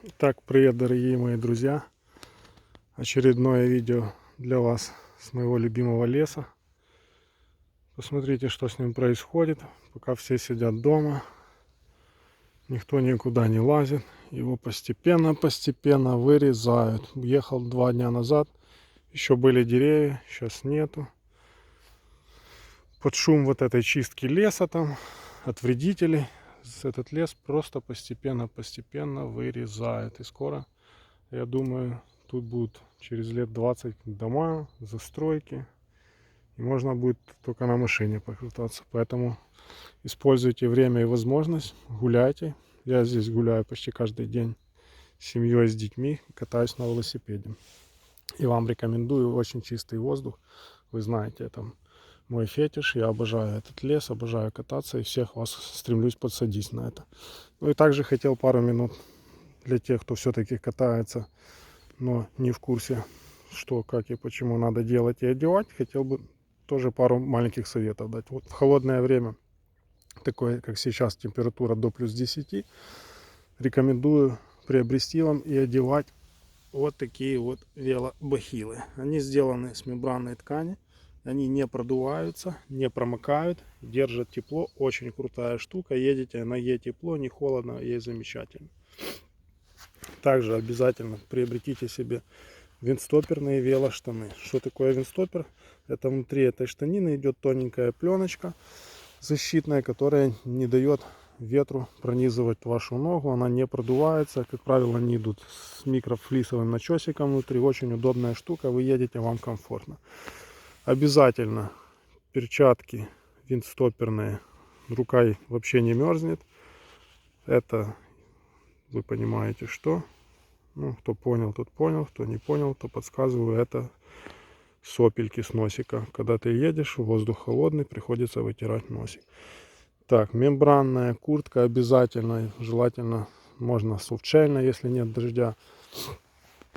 Итак, привет, дорогие мои друзья! Очередное видео для вас с моего любимого леса. Посмотрите, что с ним происходит. Пока все сидят дома, никто никуда не лазит. Его постепенно вырезают. Ехал 2 дня назад, еще были деревья, сейчас нету. Под шум вот этой чистки леса там, от вредителей, этот лес просто постепенно вырезают. И скоро, я думаю, тут будут через лет 20 дома, застройки. И можно будет только на машине покататься. Поэтому используйте время и возможность, гуляйте. Я здесь гуляю почти каждый день с семьей, с детьми, катаюсь на велосипеде. И вам рекомендую очень чистый воздух. Вы знаете, это мой фетиш. Я обожаю этот лес, обожаю кататься. И всех вас стремлюсь подсадить на это. Ну и также хотел пару минут для тех, кто все-таки катается, но не в курсе, что, как и почему надо делать и одевать. Хотел бы тоже пару маленьких советов дать. Вот в холодное время, такое как сейчас, температура до плюс 10, рекомендую приобрести вам и одевать вот такие вот велобахилы. Они сделаны с мембранной ткани, они не продуваются, не промокают, держат тепло. Очень крутая штука. Едете, на Е тепло, не холодно, ей замечательно. Также обязательно приобретите себе виндстоперные велоштаны. Что такое виндстопер? Это внутри этой штанины идет тоненькая пленочка защитная, которая не дает ветру пронизывать вашу ногу. Она не продувается. Как правило, они идут с микрофлисовым начесиком внутри. Очень удобная штука. Вы едете, вам комфортно. Обязательно перчатки виндстоперные. Рука вообще не мерзнет. Это, вы понимаете, что. Ну, кто понял, тот понял. Кто не понял, то подсказываю. Это сопельки с носика. Когда ты едешь, воздух холодный, приходится вытирать носик. Так, мембранная куртка обязательно. Желательно можно софтшельно, если нет дождя.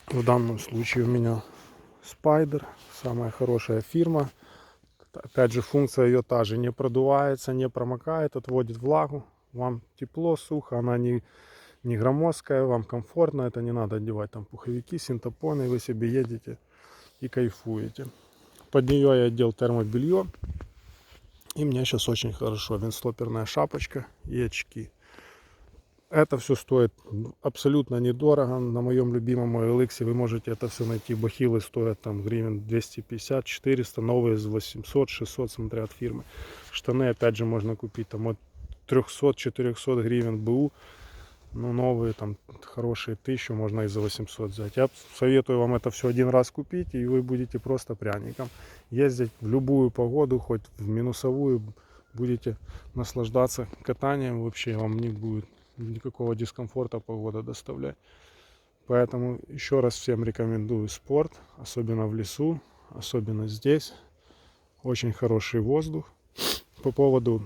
В данном случае у меня Spyder. Самая хорошая фирма. Опять же, функция ее та же. Не продувается, не промокает, отводит влагу. Вам тепло, сухо, она не громоздкая, вам комфортно. Это не надо одевать там пуховики, синтепоны. Вы себе едете и кайфуете. Под нее я одел термобелье. И мне сейчас очень хорошо. Виндстоперная шапочка и очки. Это все стоит абсолютно недорого. На моем любимом OLX вы можете это все найти. Бахилы стоят там гривен 250-400. Новые за 800-600, смотря от фирмы. Штаны опять же можно купить там от 300-400 гривен БУ. Ну, новые там хорошие 1000, можно и за 800 взять. Я советую вам это все один раз купить, и вы будете просто пряником ездить в любую погоду, хоть в минусовую, будете наслаждаться катанием. Вообще вам не будет никакого дискомфорта погода доставлять. Поэтому еще раз всем рекомендую спорт, особенно в лесу, особенно здесь. Очень хороший воздух. По поводу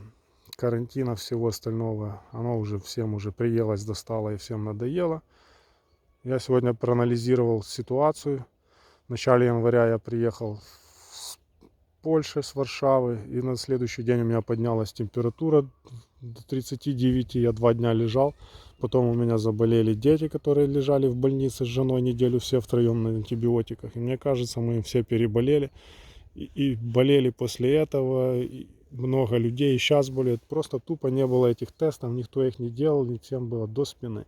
карантина, всего остального, оно уже всем уже приелось, достало и всем надоело. Я сегодня проанализировал ситуацию. В начале января я приехал с Польши, с Варшавы, и на следующий день у меня поднялась температура до 39, я 2 дня лежал. Потом у меня заболели дети, которые лежали в больнице с женой неделю, все втроем на антибиотиках. И мне кажется, мы все переболели. И болели после этого. Много людей сейчас болеют. Просто тупо не было этих тестов, никто их не делал, не всем было до спины.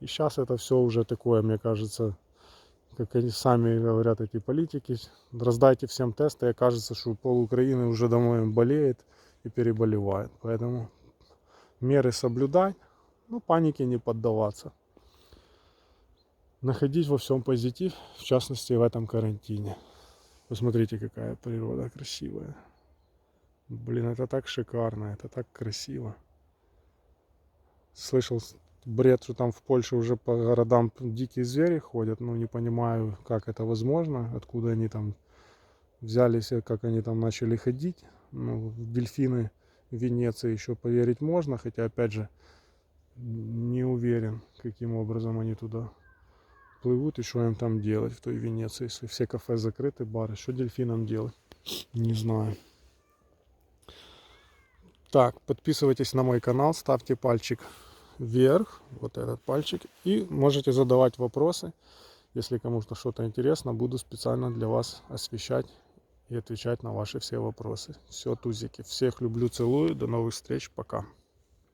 И сейчас это все уже такое, мне кажется, как они сами говорят, эти политики, раздайте всем тесты, и окажется, что пол Украины уже домой болеет и переболевает. Поэтому меры соблюдать, но панике не поддаваться. Находить во всем позитив, в частности в этом карантине. Посмотрите, какая природа красивая. Блин, это так шикарно, это так красиво. Слышал бред, что там в Польше уже по городам дикие звери ходят. Ну, не понимаю, как это возможно, откуда они там взялись, как они там начали ходить. Ну, в дельфины в Венеции еще поверить можно, хотя, опять же, не уверен, каким образом они туда плывут и что им там делать в той Венеции, если все кафе закрыты, бары. Что дельфинам делать? Не знаю. Так, подписывайтесь на мой канал, ставьте пальчик вверх, вот этот пальчик, и можете задавать вопросы. Если кому-то что-то интересно, буду специально для вас освещать и отвечать на ваши все вопросы. Все, тузики, всех люблю, целую, до новых встреч, пока.